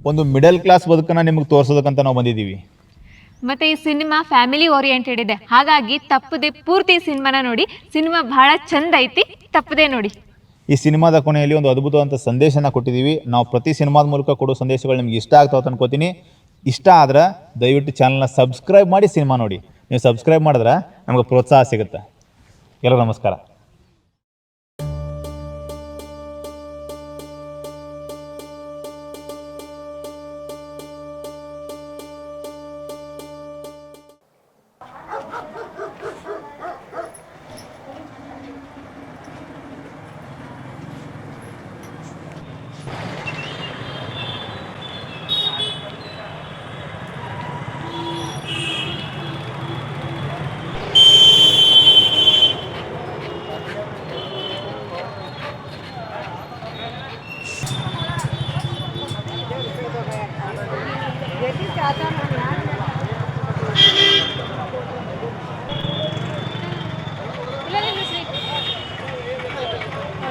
ಒಂದು middle class ಬದುಕನ್ನು ನಿಮಗೆ ತೋರಿಸೋದಕ್ಕಂತ ನಾವು ಬಂದಿದ್ದೀವಿ. ಮತ್ತು ಈ ಸಿನಿಮಾ ಫ್ಯಾಮಿಲಿ ಓರಿಯೆಂಟೆಡ್ ಇದೆ, ಹಾಗಾಗಿ ತಪ್ಪದೆ ಪೂರ್ತಿ ಸಿನಿಮಾನ ನೋಡಿ. ಸಿನಿಮಾ ಭಾಳ ಚಂದ ಐತಿ, ತಪ್ಪದೆ ನೋಡಿ. ಈ ಸಿನಿಮಾದ ಕೊನೆಯಲ್ಲಿ ಒಂದು ಅದ್ಭುತವಾದಂಥ ಸಂದೇಶನ ಕೊಟ್ಟಿದ್ದೀವಿ. ನಾವು ಪ್ರತಿ ಸಿನಿಮಾದ ಮೂಲಕ ಕೊಡೋ ಸಂದೇಶಗಳು ನಿಮ್ಗೆ ಇಷ್ಟ ಆಗ್ತಾವೆ ಅಂತ ಅನ್ಕೋತೀನಿ. ಇಷ್ಟ ಆದ್ರೆ ದಯವಿಟ್ಟು ಚಾನಲ್ನ ಸಬ್ಸ್ಕ್ರೈಬ್ ಮಾಡಿ ಸಿನಿಮಾ ನೋಡಿ. ನೀವು ಸಬ್ಸ್ಕ್ರೈಬ್ ಮಾಡಿದ್ರೆ ನಮಗೆ ಪ್ರೋತ್ಸಾಹ ಸಿಗುತ್ತೆ. ಎಲ್ಲರಿಗೂ ನಮಸ್ಕಾರ.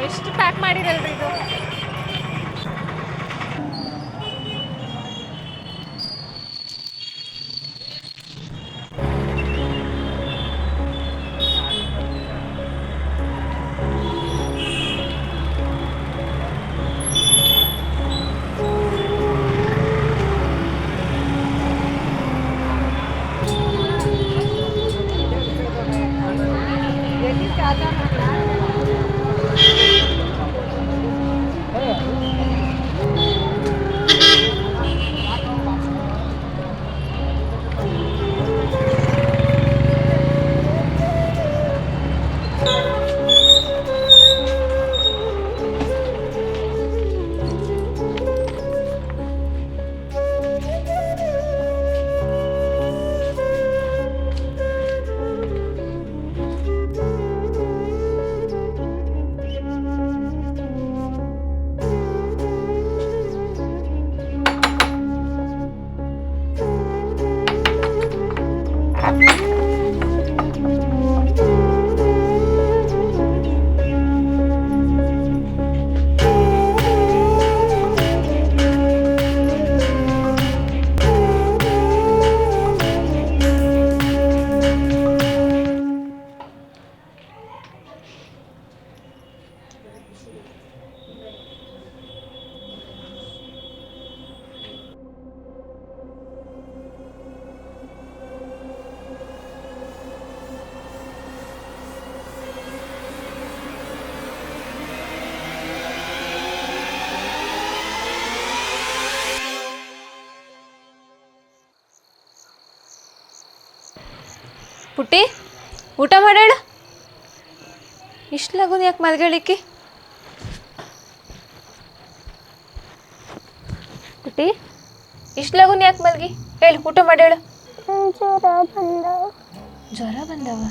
ಎಷ್ಟು ಪ್ಯಾಕ್ ಮಾಡಿರಲ್ರಿ ಇದು. ಪುಟ್ಟಿ, ಊಟ ಮಾಡಾಳ. ಇಷ್ಟು ಲಗುನ್ ಯಾಕೆ ಮಲ್ಗಳಿಕ್ಕಿ? ಪುಟ್ಟಿ, ಇಷ್ಟು ಲಗುನ್ ಯಾಕೆ ಮಲ್ಗಿ? ಹೇಳು, ಊಟ ಮಾಡಾಳ. ಜ್ವರ ಬಂದವ?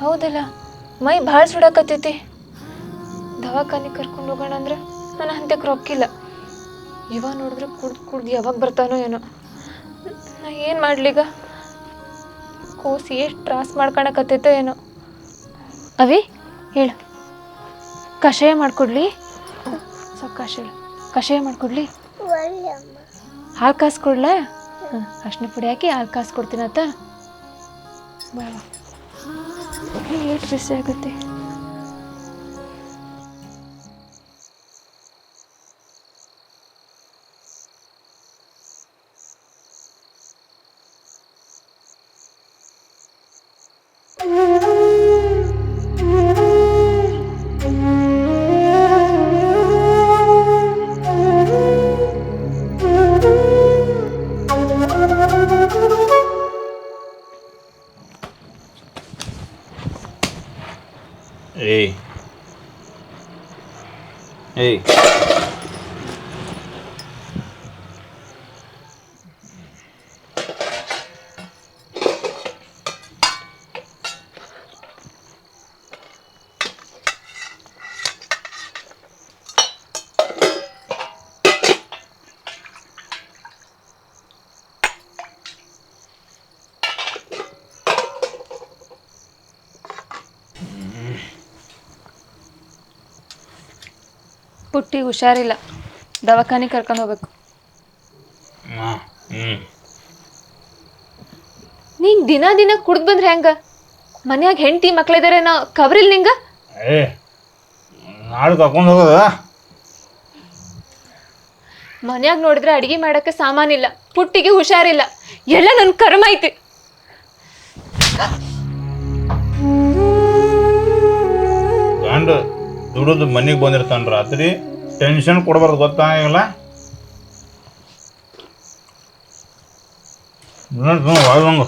ಹೌದಲ್ಲ, ಮೈ ಭಾಳ ಸುಡಾಕತ್ತೈತಿ. ದವಾಖಾನೆ ಕರ್ಕೊಂಡು ಹೋಗೋಣ ಅಂದ್ರೆ ನಾನು ಅಂತ್ಯಕ್ಕೆ ರೊಕ್ಕಿಲ್ಲ. ಇವಾಗ ನೋಡಿದ್ರೆ ಕುಡ್ದು ಯಾವಾಗ ಬರ್ತಾನೋ ಏನೋ. ನಾ ಏನು ಮಾಡ್ಲಿಗ? ಕೋಸಿ ಎಷ್ಟು ತ್ರಾಸ ಮಾಡ್ಕೊಳಕತ್ತೈತೋ ಏನೋ. ಅವಿ, ಹೇಳು, ಕಷಾಯ ಮಾಡಿಕೊಡ್ಲಿ? ಸ್ವಲ್ಪ ಕಷಾಯ ಮಾಡಿಕೊಡ್ಲಿ? ಹಾಲು ಕಾಸ್ಕೊಡ್ಲ? ಅರ್ಶಿನ ಪುಡಿ ಹಾಕಿ ಹಾಲು ಕಾಸ್ಕೊಡ್ತೀನತ್ತ. ಬಾ, ಎಷ್ಟು ಬಿಸಿ ಆಗುತ್ತೆ. ಏಯ್ ಏಯ್ ಪುಟ್ಟಿಗೆ ಹುಷಾರಿಲ್ಲ. ದವಾಖಾನೆ ಕರ್ಕೊಂಡು ಹೋಗ್ಬೇಕು. ನೀನ್ ದಿನ ದಿನ ಕುಡ್ದು ಬಂದ್ರೆ ಹೆಂಗ? ಮನ್ಯಾಗ ಹೆಂಡತಿ ಮಕ್ಳಿದಾರೆ ನಾ ಕಬ್ರಿಲ್ ನಿಂಗ. ನಾಳೆ ಕರ್ಕೊಂಡು ಹೋಗೋದ? ಮನ್ಯಾಗ ನೋಡಿದ್ರೆ ಅಡಿಗೆ ಮಾಡಕ್ಕೆ ಸಾಮಾನಿಲ್ಲ, ಪುಟ್ಟಿಗೆ ಹುಷಾರಿಲ್ಲ, ಎಲ್ಲ ನನ್ ಕರ್ಮ ಐತಿ. ಗಂಡ ದುಡಿದು ಮನೆಗೆ ಬಂದಿರ್ತಾನ ರಾತ್ರಿ, ಟೆನ್ಷನ್ ಕೊಡಬಾರ್ದು ಗೊತ್ತಾಗಿಲ್ಲ. ಒಳಗಂಗ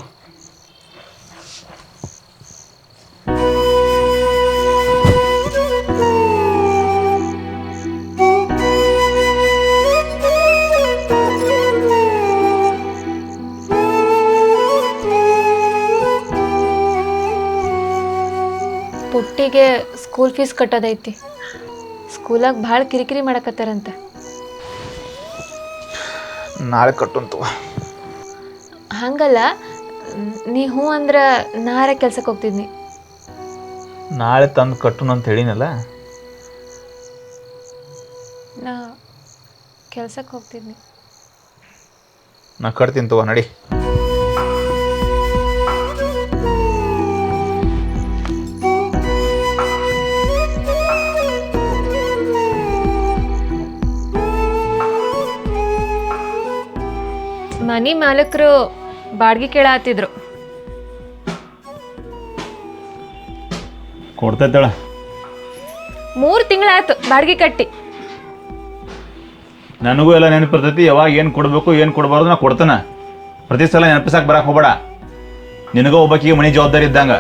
ಪುಟ್ಟಿಗೆ ಸ್ಕೂಲ್ ಫೀಸ್ ಕಟ್ಟೋದೈತಿ. ಸ್ಕೂಲಾಗ ಭಾಳ ಕಿರಿಕಿರಿ ಮಾಡಕತ್ತಾರಂತೆ. ನಾಳೆ ಕಟ್ಟುಂತು. ಹಂಗಲ್ಲ, ನೀ ಹ್ಞೂ ಅಂದ್ರೆ ನಾಳೆ ಕೆಲ್ಸಕ್ಕೆ ಹೋಗ್ತಿದ್ನಿ. ನಾಳೆ ತಂದು ಕಟ್ಟುನು ಅಂತ ಹೇಳಿನಲ್ಲ. ನಾ ಕೆಲ್ಸಕ್ಕೆ ಹೋಗ್ತಿದ್ನಿ. ನಾ ಕಟ್ತೀನಿ ತಗೋ, ನಡಿ. ಮನಿ ಮಾಲಕರು ಬಾಡಿಗೆ ಕೇಳಾತಿದ್ರು. ಕೊಡ್ತೈತಳ. 3 ತಿಂಗಳಾಯ್ತು ಬಾಡಿಗೆ ಕಟ್ಟಿ. ನನಗೂ ಎಲ್ಲ ನೆನಪಿರ್ತೈತಿ, ಯಾವಾಗ ಏನು ಕೊಡಬೇಕು ಏನು ಕೊಡಬಾರ್ದು ನಾ ಕೊಡ್ತಾನೆ. ಪ್ರತಿ ಸಲ ನೆನಪಿಸಕ್ಕೆ ಬರಕ್ಕೆ ಹೋಗ್ಬೇಡ. ನಿನಗೂ ಒಬ್ಬಾಕಿಗೆ ಮನೆ ಜವಾಬ್ದಾರಿ ಇದ್ದಂಗ.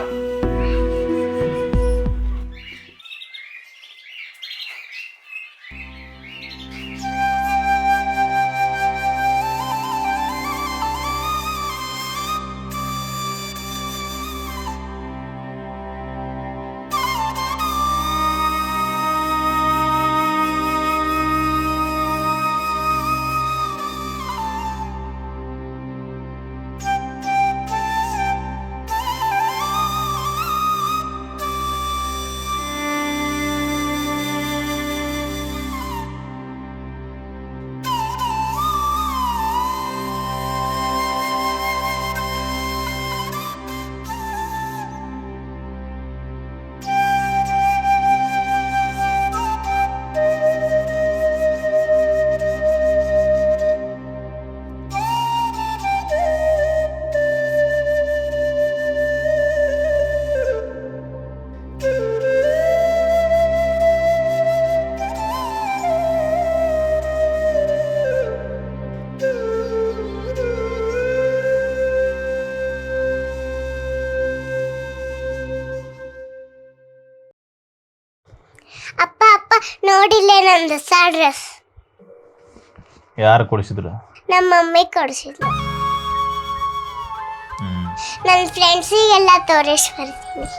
ಅಪ್ಪ ಅಪ್ಪ ನೋಡಿಲ್ಲೇ ನಂದು ಹೊಸ ಡ್ರೆಸ್. ಯಾರು ಕೊಡಿಸಿದ್ರು? ನಮ್ಮ ಮಮ್ಮಿ ಕೊಡಿಸಿದ್ಲು. ನನ್ನ ಫ್ರೆಂಡ್ಸಿಗೆಲ್ಲ ತೋರಿಸಿ ಬರ್ತೀನಿ.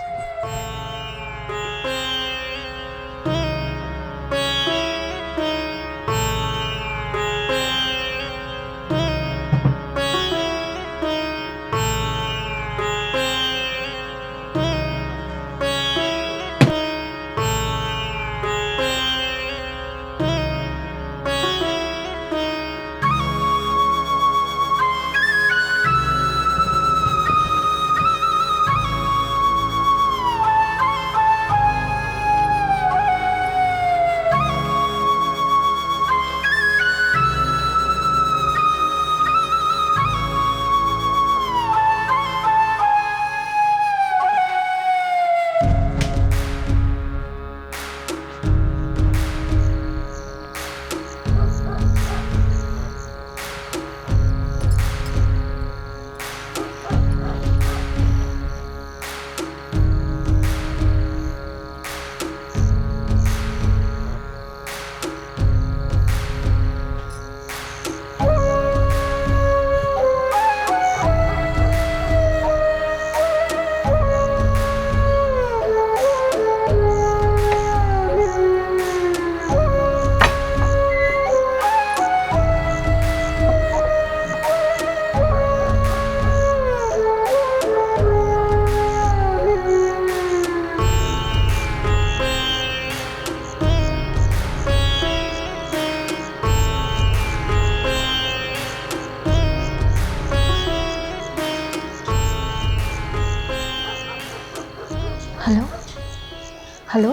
ಹಲೋ,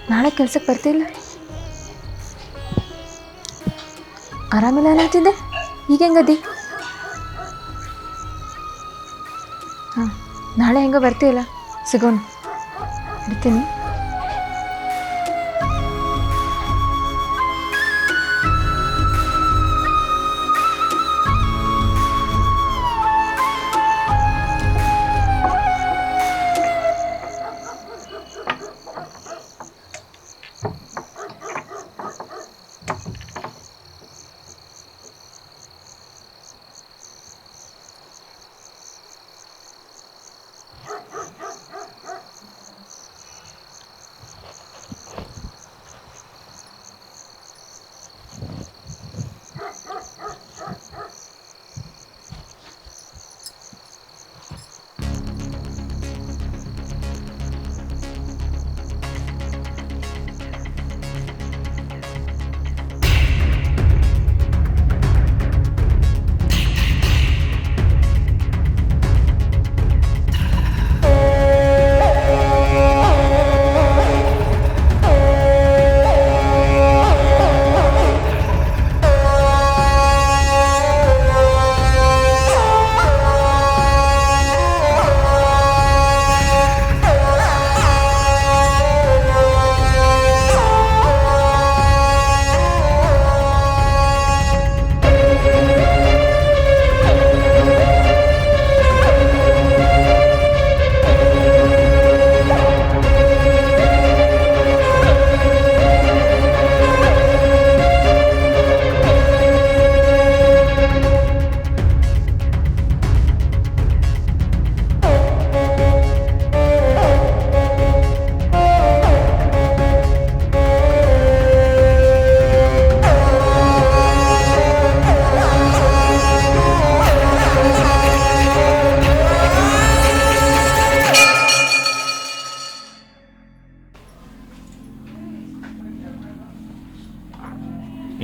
ನಾಳೆ ಕೆಲ್ಸಕ್ಕೆ ಬರ್ತಿಲ್ಲ? ಆರಾಮಿಲ್ಲ ಅನ್ನತ್ತಿದ್ದೆ, ಈಗ ಹೆಂಗದಿ? ಹಾಂ, ನಾಳೆ ಹೆಂಗೆ ಬರ್ತೀಯಲ್ಲ, ಸಿಗೋಣ. ಇಡ್ತೀನಿ.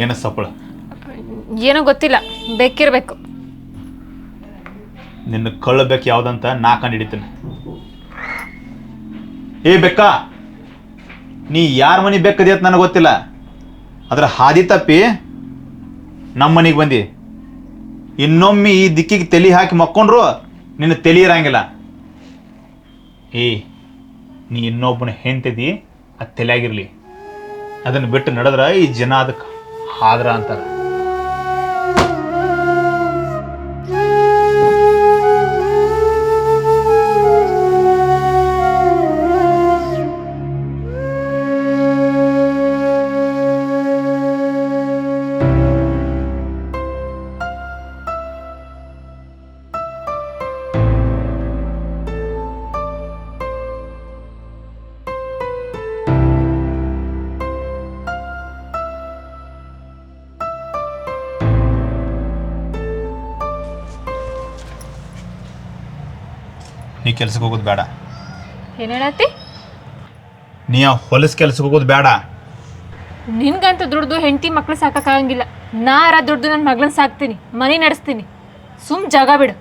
ಏನ ಸಪ್ಪಳ? ಏನೋ ಗೊತ್ತಿಲ್ಲ, ಬೇಕಿರ್ಬೇಕು. ನಿನ್ನ ಕಳ್ಳಬೇಕು ಯಾವ್ದಂತ ನಾ ಕಂಡು ಹಿಡಿತೀನಿ. ಏ ಬೆಕ್ಕ, ನೀ ಯಾರ ಮನೆ ಬೆಕ್ಕದಿ ಅಂತ ನನಗೆ ಗೊತ್ತಿಲ್ಲ, ಅದ್ರ ಹಾದಿ ತಪ್ಪಿ ನಮ್ಮ ಮನೆಗೆ ಬಂದಿ. ಇನ್ನೊಮ್ಮೆ ಈ ದಿಕ್ಕಿಗೆ ತಲೆ ಹಾಕಿ ಮಕ್ಕೊಂಡ್ರು ನಿನ್ನ ತಲೆ ಇರಂಗಿಲ್ಲ. ಏ, ನೀ ಇನ್ನೊಬ್ಬನ ಹೆಂಡ್ತಿದಿ, ಅದು ತಲೆಯಾಗಿರ್ಲಿ. ಅದನ್ನು ಬಿಟ್ಟು ನಡೆದ್ರ ಈ ಜನ ಅದಕ್ಕೆ ಹಾದ್ರ ಅಂತಾರ. ನೀ ಕೆಲ್ಸಕ್ಕೆ ಹೋಗೋದು ಬೇಡ. ಏನು ಹೇಳತ್ತಿ? ನೀ ಆ ಹೊಲಸು ಕೆಲ್ಸಕ್ಕೆ ಹೋಗೋದು ಬೇಡ. ನಿನ್ಗಂತ ದುಡ್ದು ಹೆಂಡತಿ ಮಕ್ಳು ಸಾಕಾಗಂಗಿಲ್ಲ. ನಾರ ದುಡ್ದು ನನ್ನ ಮಗಳನ್ನ ಸಾಕ್ತೀನಿ, ಮನೆ ನಡೆಸ್ತೀನಿ. ಸುಮ್ ಜಾಗ ಬಿಡು.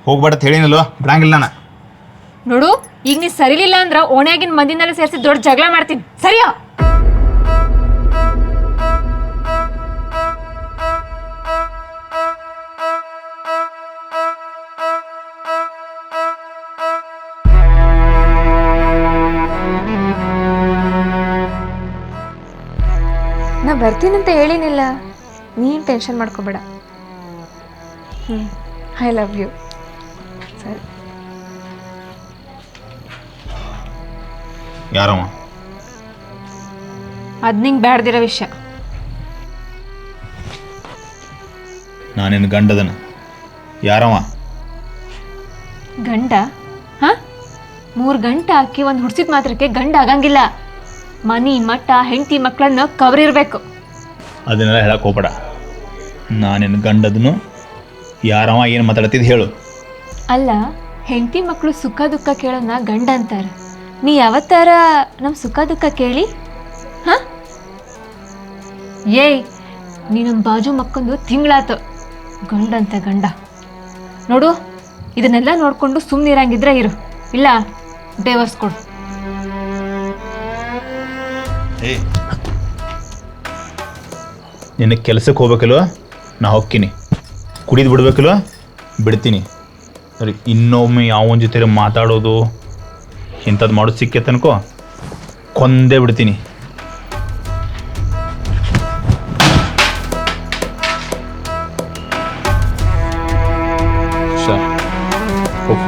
ಹೋಗ್ಬೇಡ ಹೇಳಿನಲ್ವ, ಬಿಡಂಗಿಲ್ಲ ನಾನು. ನೋಡು, ಈಗ ನೀ ಸರಿಲಿಲ್ಲ ಅಂದ್ರೆ ಓಣ್ಯಾಗಿನ ಮಂದಿನೆಲ್ಲ ಸೇರಿಸಿ ದೊಡ್ಡ ಜಗಳ ಮಾಡ್ತೀನಿ, ಸರಿಯಾ? ನಾ ಬರ್ತೀನಂತ ಹೇಳಿನಿಲ್ಲ, ನೀನು ಟೆನ್ಷನ್ ಮಾಡ್ಕೋಬೇಡ. I love you. ಸರಿ. ಯಾರಮ್ಮ? ಅದು ನಿಂಗೆ ಬ್ಯಾಡ್ದಿರೋ ವಿಷಯ. ನಾನೇನು ಗಂಡದನ? ಯಾರಮ್ಮ? ಗಂಡ? ಹಾ, 3 ಗಂಟೆ ಹಾಕಿ ಒಂದು ಹುಡ್ಸಿದ ಮಾತ್ರಕ್ಕೆ ಗಂಡ ಆಗಂಗಿಲ್ಲ. ಮನಿ ಮಠ ಹೆಂಡತಿ ಮಕ್ಕಳನ್ನ ಕವರಿರ್ಬೇಕು. ಅದನ್ನೆಲ್ಲ ಹೇಳಕ್ ಹೋಗ್ಬೇಡ. ನಾನೇನು ಗಂಡದನು? ಯಾರಮ್ಮ? ಏನು ಮಾತಾಡ್ತಿದ್ದು ಹೇಳು. ಅಲ್ಲ, ಹೆಂಡತಿ ಮಕ್ಕಳು ಸುಖ ದುಃಖ ಕೇಳೋಣ ಗಂಡ ಅಂತಾರೆ. ನೀ ಯಾವತ್ತಾರ ನಮ್ಮ ಸುಖ ದುಃಖ ಕೇಳಿ? ಹಾ, ಏಯ್, ನೀ ನಮ್ಮ ಬಾಜು ಮಕ್ಕಂದು ತಿಂಗಳಾತು, ಗಂಡಂತ ಗಂಡ. ನೋಡು, ಇದನ್ನೆಲ್ಲ ನೋಡ್ಕೊಂಡು ಸುಮ್ಮನಿರಂಗಿದ್ರೆ ಇರು, ಇಲ್ಲ ಡೈವರ್ಸ್ ಕೊಡು. ಏ ನಿನ್ನ ಕೆಲಸಕ್ಕೆ ಹೋಗ್ಬೇಕಲ್ವ, ನಾ ಹೋಗ್ತೀನಿ. ಕುಡಿದು ಬಿಡ್ಬೇಕಲ್ವ, ಬಿಡ್ತೀನಿ. ಸರಿ, ಇನ್ನೊಮ್ಮೆ ಯಾವನ ಜೊತೆ ಮಾತಾಡೋದು ಇಂಥದ್ದು ಮಾಡೋದು ಸಿಕ್ಕೇ ತನಕೋ ಕೊಂದೇ ಬಿಡ್ತೀನಿ. ಸರ್ ಹೋಗಿ.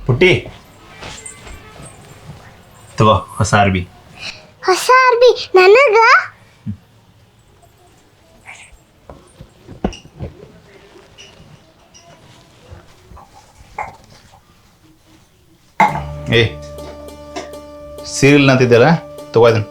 ಪುಟ್ಟಿ ತಗೋ ಹೊಸ ಅರ್ಬಿ. ಹೊಸ ಅರ್ಬಿ ನನಗ? ಏ ಸೀರಿಯಲ್ ಅಂತಿದ್ದಲ್ಲ, ತಗೋ ಇದನ್ನು.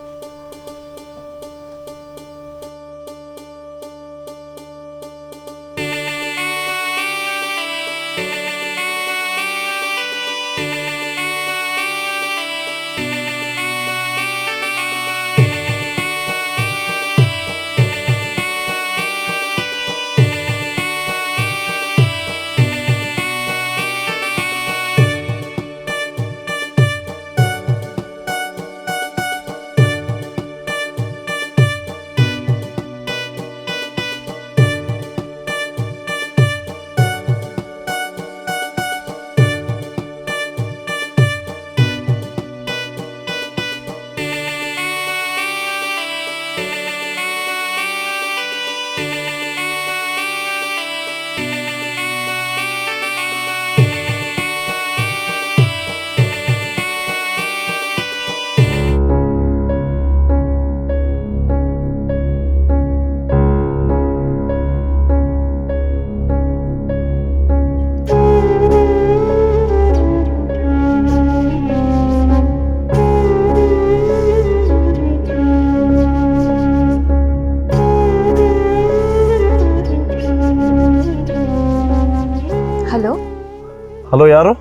ಹಲೋ, ಯಾರು?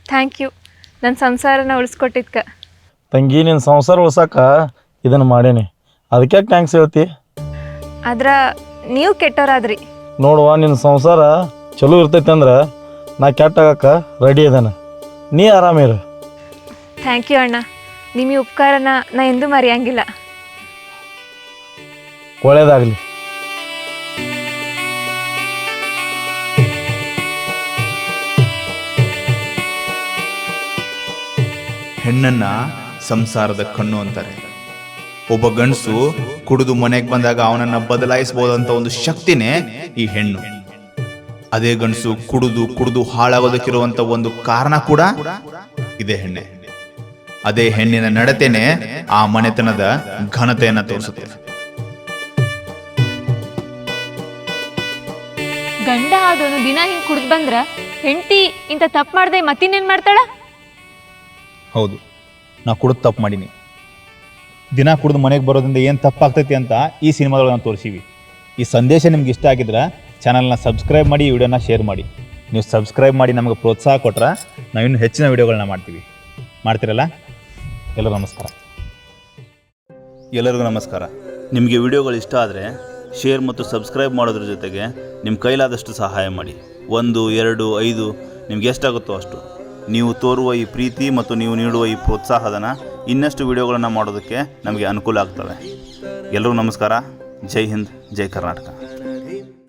ಥ್ಯಾಂಕ್ ಯು ನನ್ನ ಸಂಸಾರನ ಉಳಿಸ್ಕೊಟ್ಟಿದ್ಕ. ತಂಗಿ, ನಿನ್ನ ಸಂಸಾರ ಉಳ್ಸಕ್ಕ ಇದನ್ನು ಮಾಡೇನಿ, ಅದಕ್ಕೆ ಥ್ಯಾಂಕ್ಸ್ ಹೇಳ್ತಿ. ಆದ್ರ ನೀವು ಕೆಟ್ಟವರಾದ್ರಿ. ನೋಡುವ, ನಿನ್ನ ಸಂಸಾರ ಚಲೋ ಇರ್ತೈತಿ ಅಂದ್ರೆ ನಾ ಕೆಟ್ಟಾಗಕ್ಕ ರೆಡಿ ಇದ್ದಾನೆ, ನೀ ಆರಾಮಿರು. ಥ್ಯಾಂಕ್ ಯು ಅಣ್ಣ, ನಿಮ್ಮ ಉಪಕಾರನ ನಾ ಎಂದೂ ಮರೆಯಂಗಿಲ್ಲ. ಒಳ್ಳೇದಾಗಲಿ. ಹೆಣ್ಣನ್ನ ಸಂಸಾರದ ಕಣ್ಣು ಅಂತಾರೆ. ಒಬ್ಬ ಗಂಡಸು ಕುಡಿದು ಮನೆಗೆ ಬಂದಾಗ ಅವನನ್ನ ಬದಲಾಯಿಸಬಹುದಂತ ಒಂದು ಶಕ್ತಿನೇ ಈ ಹೆಣ್ಣು. ಅದೇ ಗಂಡಸು ಕುಡಿದು ಹಾಳಾಗೋದಕ್ಕಿರುವಂತ ಒಂದು ಕಾರಣ ಕೂಡ ಇದೇ ಹೆಣ್ಣೆ. ಅದೇ ಹೆಣ್ಣಿನ ನಡತೆನೆ ಆ ಮನೆತನದ ಘನತೆಯನ್ನು ತೋರಿಸುತ್ತೆ. ಗಂಡ ಆದವನು ದಿನ ಹಿಂಗ್ ಕುಡ್ದು ಬಂದ್ರ ಹೆಂಡತಿ ಇಂಥ ತಪ್ಪು ಮಾಡ್ದೆ ಮತ್ತಿನ್ನೇನ್ ಮಾಡ್ತಾಳ? ಹೌದು, ನಾ ಕುಡಿದು ತಪ್ಪು ಮಾಡೀನಿ. ದಿನ ಕುಡಿದು ಮನೆಗೆ ಬರೋದ್ರಿಂದ ಏನು ತಪ್ಪಾಗ್ತೈತಿ ಅಂತ ಈ ಸಿನಿಮಾದೊಳಗೆ ನಾವು ತೋರಿಸೀವಿ. ಈ ಸಂದೇಶ ನಿಮ್ಗೆ ಇಷ್ಟ ಆಗಿದ್ರೆ ಚಾನಲ್ನ ಸಬ್ಸ್ಕ್ರೈಬ್ ಮಾಡಿ, ಈ ವಿಡಿಯೋನ ಶೇರ್ ಮಾಡಿ. ನೀವು ಸಬ್ಸ್ಕ್ರೈಬ್ ಮಾಡಿ ನಮಗೆ ಪ್ರೋತ್ಸಾಹ ಕೊಟ್ರೆ ನಾವಿನ್ನೂ ಹೆಚ್ಚಿನ ವಿಡಿಯೋಗಳನ್ನ ಮಾಡ್ತೀರಲ್ಲ. ಎಲ್ಲರಿಗೂ ನಮಸ್ಕಾರ. ಎಲ್ಲರಿಗೂ ನಮಸ್ಕಾರ. ನಿಮಗೆ ವಿಡಿಯೋಗಳು ಇಷ್ಟ ಆದರೆ ಶೇರ್ ಮತ್ತು ಸಬ್ಸ್ಕ್ರೈಬ್ ಮಾಡೋದ್ರ ಜೊತೆಗೆ ನಿಮ್ಮ ಕೈಲಾದಷ್ಟು ಸಹಾಯ ಮಾಡಿ. 1, 2, 5 ನಿಮ್ಗೆ ಎಷ್ಟಾಗುತ್ತೋ ಅಷ್ಟು. ನೀವು ತೋರುವ ಈ ಪ್ರೀತಿ ಮತ್ತು ನೀವು ನೀಡುವ ಈ ಪ್ರೋತ್ಸಾಹಧನ ಇನ್ನಷ್ಟು ವಿಡಿಯೋಗಳನ್ನು ಮಾಡೋದಕ್ಕೆ ನಮಗೆ ಅನುಕೂಲ ಆಗ್ತವೆ. ಎಲ್ಲರಿಗೂ ನಮಸ್ಕಾರ. ಜೈ ಹಿಂದ್, ಜೈ ಕರ್ನಾಟಕ.